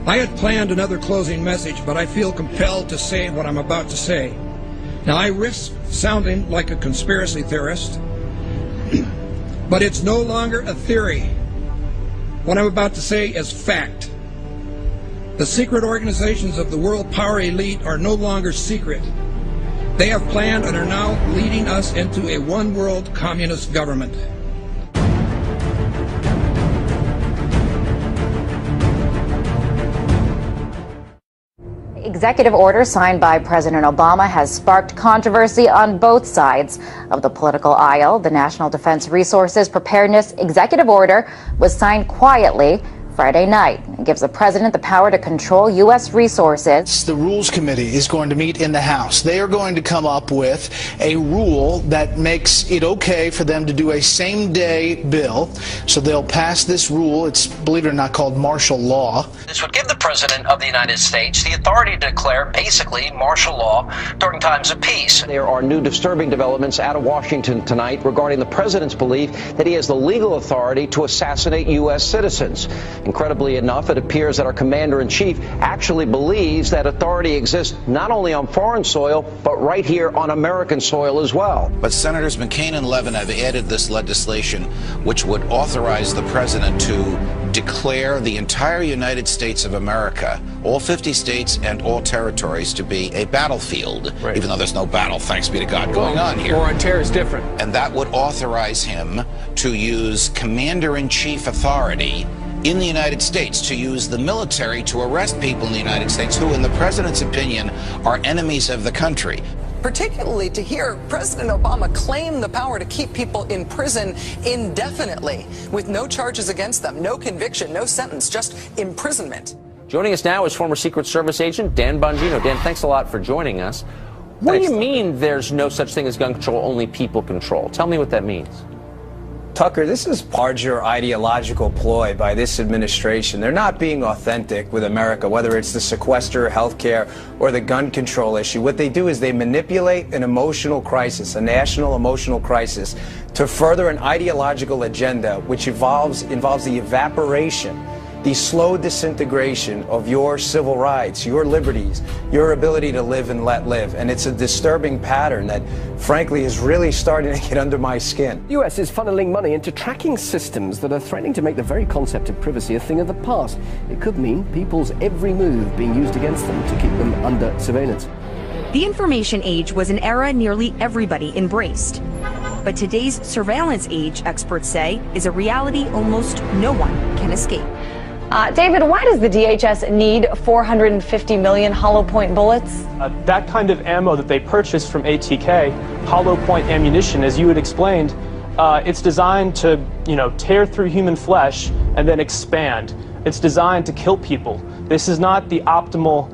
I had planned another closing message, but I feel compelled to say what I'm about to say. Now, I risk sounding like a conspiracy theorist, but it's no longer a theory. What I'm about to say is fact. The secret organizations of the world power elite are no longer secret. They have planned and are now leading us into a one-world communist government. Executive order signed by President Obama has sparked controversy on both sides of the political aisle. The National Defense Resources Preparedness Executive Order was signed quietly Friday night. It gives the president the power to control U.S. resources. The Rules Committee is going to meet in the House. They are going to come up with a rule that makes it okay for them to do a same-day bill. So they'll pass this rule. It's, believe it or not, called martial law. This would give the President of the United States the authority to declare basically martial law during times of peace. There are new disturbing developments out of Washington tonight regarding the President's belief that he has the legal authority to assassinate U.S. citizens. Incredibly enough, it appears that our commander-in-chief actually believes that authority exists not only on foreign soil, but right here on American soil as well. But Senators McCain and Levin have added this legislation which would authorize the president to declare the entire United States of America, all 50 states and all territories, to be a battlefield, right, even though there's no battle, thanks be to God, going on here. War on terror is different. And that would authorize him to use commander-in-chief authority in the United States, to use the military to arrest people in the United States who, in the president's opinion, are enemies of the country. Particularly to hear President Obama claim the power to keep people in prison indefinitely with no charges against them, no conviction, no sentence, just imprisonment. Joining us now is former Secret Service agent Dan Bongino. Dan, thanks a lot for joining us. What do you mean there's no such thing as gun control, only people control? Tell me what that means. Tucker, this is larger ideological ploy by this administration. They're not being authentic with America, whether it's the sequester, healthcare, or the gun control issue. What they do is they manipulate an emotional crisis, a national emotional crisis, to further an ideological agenda which involves the evaporation, the slow disintegration of your civil rights, your liberties, your ability to live and let live. And it's a disturbing pattern that, frankly, is really starting to get under my skin. The U.S. is funneling money into tracking systems that are threatening to make the very concept of privacy a thing of the past. It could mean people's every move being used against them to keep them under surveillance. The information age was an era nearly everybody embraced. But today's surveillance age, experts say, is a reality almost no one can escape. David, why does the DHS need 450 million hollow point bullets? That kind of ammo that they purchased from ATK, hollow point ammunition, as you had explained, it's designed to, tear through human flesh and then expand. It's designed to kill people. This is not the optimal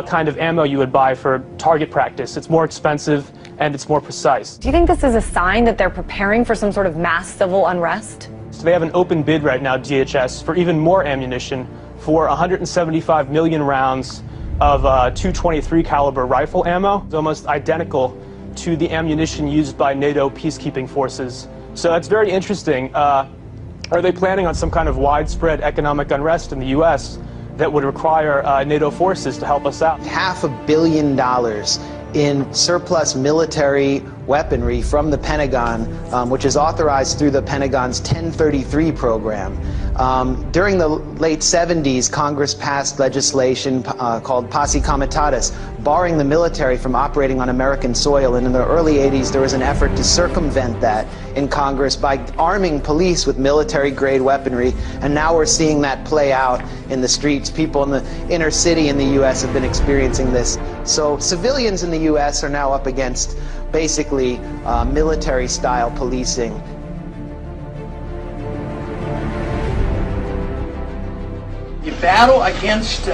kind of ammo you would buy for target practice. It's more expensive and it's more precise. Do you think this is a sign that they're preparing for some sort of mass civil unrest? So they have an open bid right now, DHS, for even more ammunition, for 175 million rounds of .223 caliber rifle ammo. It's almost identical to the ammunition used by NATO peacekeeping forces. So that's very interesting. Are they planning on some kind of widespread economic unrest in the U.S. that would require NATO forces to help us out? $500 million in surplus military weaponry from the Pentagon, which is authorized through the Pentagon's 1033 program. During the late 70s, Congress passed legislation called Posse Comitatus, barring the military from operating on American soil. And in the early 80s, there was an effort to circumvent that in Congress by arming police with military-grade weaponry. And now we're seeing that play out in the streets. People in the inner city in the U.S. have been experiencing this. So civilians in the U.S. are now up against basically military-style policing. The battle against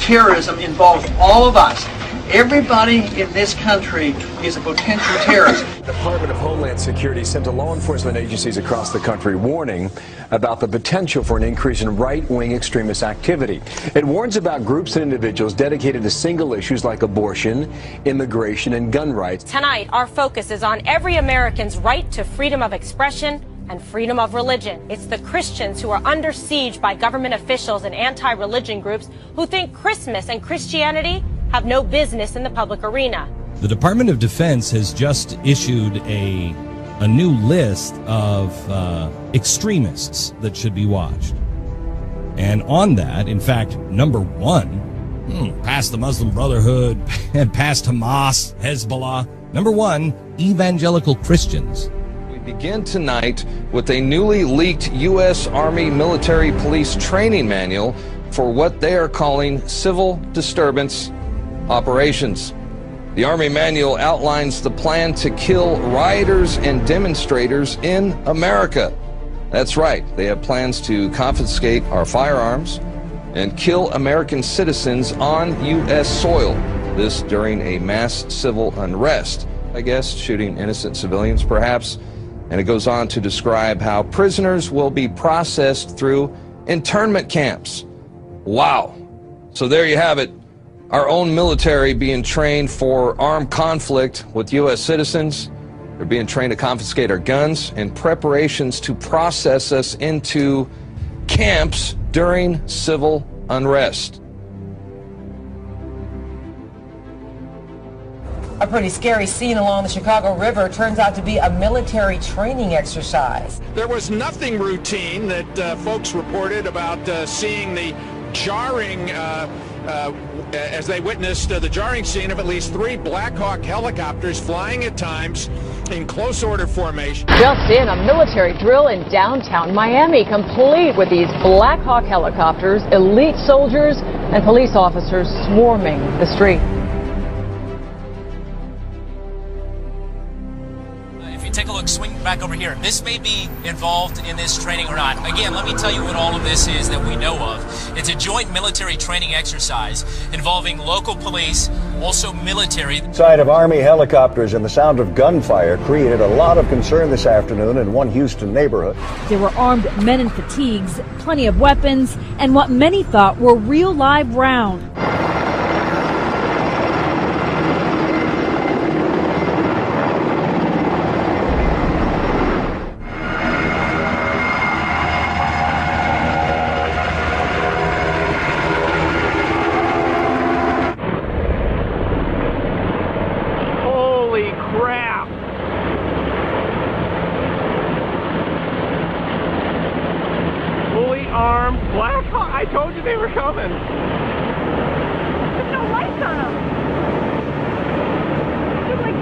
terrorism involves all of us. Everybody in this country is a potential terrorist. The Department of Homeland Security sent to law enforcement agencies across the country warning about the potential for an increase in right-wing extremist activity. It warns about groups and individuals dedicated to single issues like abortion, immigration, and gun rights. Tonight, our focus is on every American's right to freedom of expression and freedom of religion. It's the Christians who are under siege by government officials and anti-religion groups who think Christmas and Christianity have no business in the public arena. The Department of Defense has just issued a new list of extremists that should be watched. And on that, in fact, number one, past the Muslim Brotherhood, and past Hamas, Hezbollah, number one, evangelical Christians. We begin tonight with a newly leaked U.S. Army military police training manual for what they are calling civil disturbance operations. The Army manual outlines the plan to kill rioters and demonstrators in America. That's right, they have plans to confiscate our firearms and kill American citizens on U.S. soil. This during a mass civil unrest, I guess, shooting innocent civilians perhaps. And it goes on to describe how prisoners will be processed through internment camps. Wow. So there you have it. Our own military being trained for armed conflict with U.S. citizens. They're being trained to confiscate our guns in preparations to process us into camps during civil unrest. A pretty scary scene along the Chicago River turns out to be a military training exercise. There was nothing routine that folks reported about seeing the jarring as they witnessed the jarring scene of at least 3 Black Hawk helicopters flying at times in close order formation. Just in, a military drill in downtown Miami, complete with these Black Hawk helicopters, elite soldiers and police officers swarming the street. Take a look, swing back over here. This may be involved in this training or not. Again, let me tell you what all of this is that we know of. It's a joint military training exercise involving local police, also military. Sight of Army helicopters and the sound of gunfire created a lot of concern this afternoon in one Houston neighborhood. There were armed men in fatigues, plenty of weapons, and what many thought were real live rounds. I told you they were coming. There's no lights on them. They're like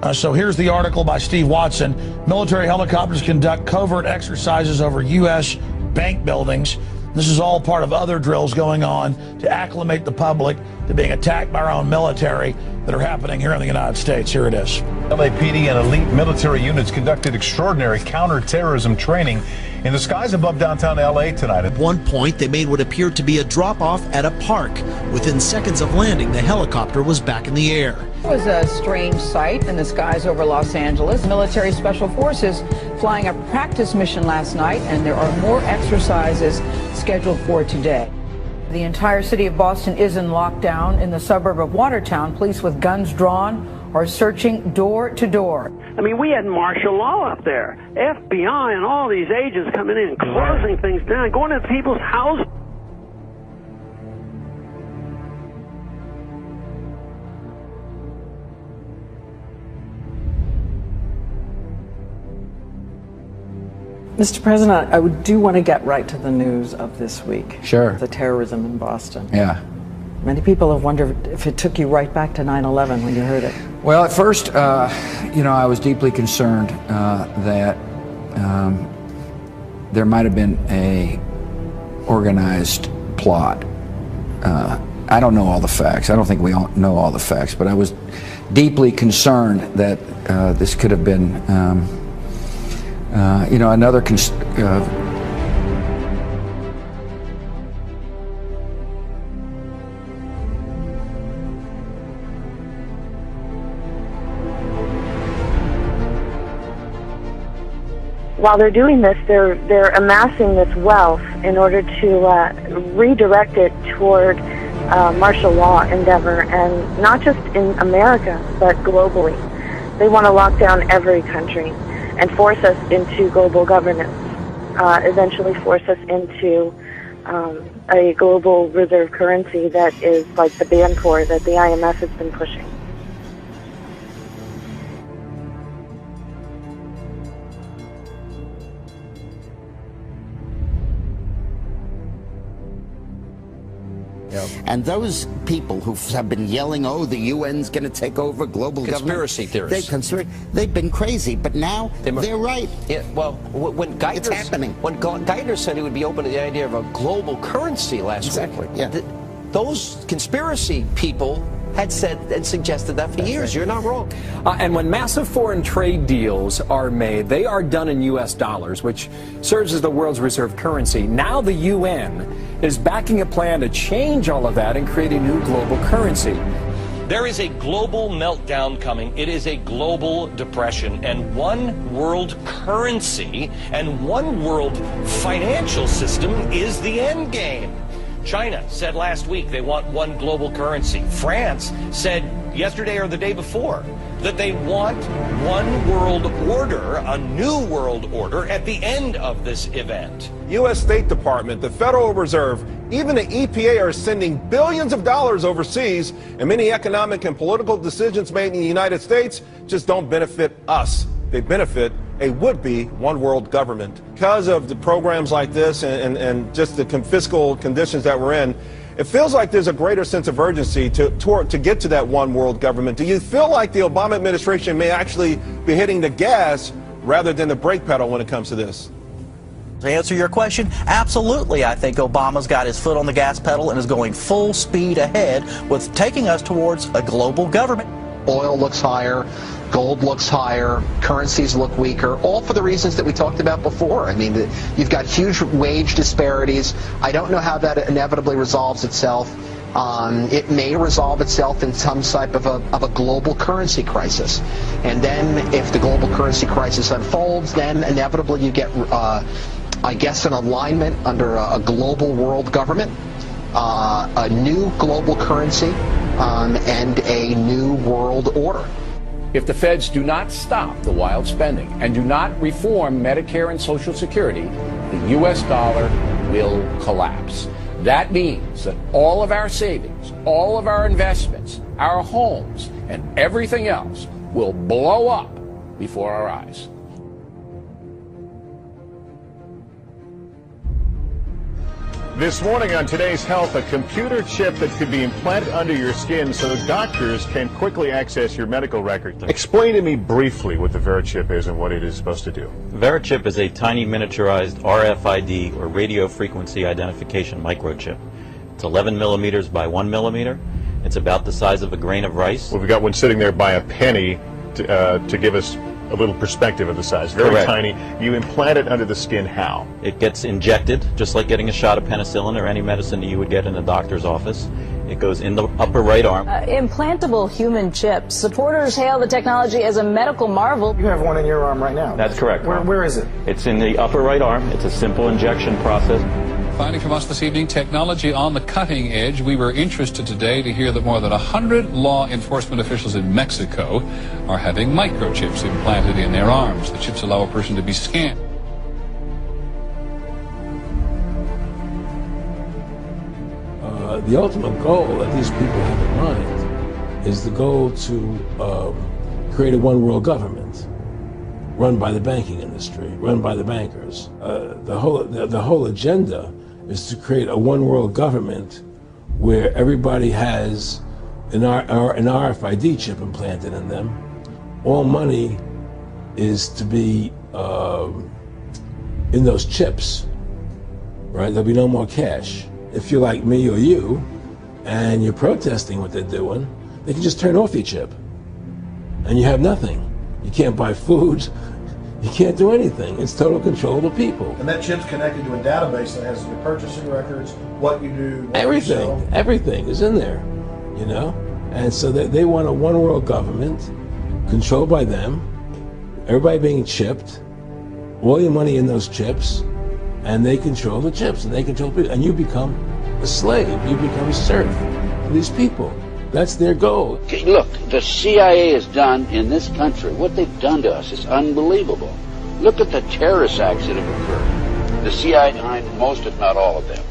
bugs. So here's the article by Steve Watson. Military helicopters conduct covert exercises over U.S. bank buildings. This is all part of other drills going on to acclimate the public to being attacked by our own military that are happening here in the United States. Here it is. LAPD and elite military units conducted extraordinary counterterrorism training in the skies above downtown LA tonight. At one point, they made what appeared to be a drop-off at a park. Within seconds of landing, the helicopter was back in the air. It was a strange sight in the skies over Los Angeles. Military Special Forces flying a practice mission last night, and there are more exercises scheduled for today. The entire city of Boston is in lockdown. In the suburb of Watertown, police with guns drawn are searching door to door. I mean, we had martial law up there. FBI and all these agents coming in, closing things down, going to people's houses. Mr. President, I do want to get right to the news of this week. Sure. The terrorism in Boston. Yeah. Many people have wondered if it took you right back to 9/11 when you heard it. Well, at first, I was deeply concerned that there might have been a organized plot. I don't know all the facts. I don't think we all know all the facts, but I was deeply concerned that this could have been, another. While they're doing this, they're amassing this wealth in order to redirect it toward martial law endeavor, and not just in America, but globally. They want to lock down every country. and force us into global governance, eventually force us into a global reserve currency that is like the Bancorp that the IMF has been pushing. And those people who have been yelling, oh, the UN's going to take over global conspiracy government. theorists. They've been crazy, but now they're right. Yeah, well, when Geithner, it's happening. When Geithner said he would be open to the idea of a global currency last week, those conspiracy people had said and suggested that for years. You're not wrong. And when massive foreign trade deals are made, they are done in U.S. dollars, which serves as the world's reserve currency. Now the UN is backing a plan to change all of that and create a new global currency. There is a global meltdown coming. It is a global depression. And one world currency and one world financial system is the end game. China said last week they want one global currency. France said yesterday or the day before that they want one world order, a new world order, at the end of this event. U.S. State Department, the Federal Reserve, even the EPA are sending billions of dollars overseas, and many economic and political decisions made in the United States just don't benefit us. They benefit a would-be one-world government. Because of the programs like this and just the fiscal conditions that we're in, it feels like there's a greater sense of urgency to get to that one-world government. Do you feel like the Obama administration may actually be hitting the gas rather than the brake pedal when it comes to this? To answer your question, absolutely. I think Obama's got his foot on the gas pedal and is going full speed ahead with taking us towards a global government. Oil looks higher, gold looks higher, currencies look weaker, all for the reasons that we talked about before. I mean, you've got huge wage disparities. I don't know how that inevitably resolves itself. It may resolve itself in some type of a global currency crisis. And then if the global currency crisis unfolds, then inevitably you get, I guess, an alignment under a global world government, a new global currency, and a new world order. If the feds do not stop the wild spending and do not reform Medicare and Social Security, the U.S. dollar will collapse. That means that all of our savings, all of our investments, our homes, and everything else will blow up before our eyes. This morning on Today's Health, a computer chip that could be implanted under your skin so doctors can quickly access your medical records. Explain to me briefly what the VeriChip is and what it is supposed to do. VeriChip is a tiny miniaturized RFID, or radio frequency identification microchip. It's 11 millimeters by 1 millimeter. It's about the size of a grain of rice. Well, we've got one sitting there by a penny to give us a little perspective of the size. Very Correct. Tiny. You implant it under the skin how? It gets injected, just like getting a shot of penicillin or any medicine that you would get in a doctor's office. It goes in the upper right arm. Implantable human chips. Supporters hail the technology as a medical marvel. You have one in your arm right now. That's correct. Where is it? It's in the upper right arm. It's a simple injection process. Finding from us this evening, technology on the cutting edge. We were interested today to hear that more than 100 law enforcement officials in Mexico are having microchips implanted in their arms. The chips allow a person to be scanned. The ultimate goal that these people have in mind is the goal to create a one world government run by the banking industry, run by the bankers. The whole agenda is to create a one world government where everybody has an RFID chip implanted in them. All money is to be in those chips, right? There'll be no more cash. If you're like me or you, and you're protesting what they're doing, they can just turn off your chip, and you have nothing. You can't buy food, you can't do anything. It's total control of the people. And that chip's connected to a database that has your purchasing records, what you do, what Everything, you sell. everything is in there, you know? And so they want a one world government controlled by them, everybody being chipped, all your money in those chips, and they control the chips, and they control people, and you become a slave, you become a serf to these people. That's their goal. Okay, look, the CIA has done in this country, what they've done to us is unbelievable. Look at the terrorist acts that have occurred. The CIA behind most, if not all of them.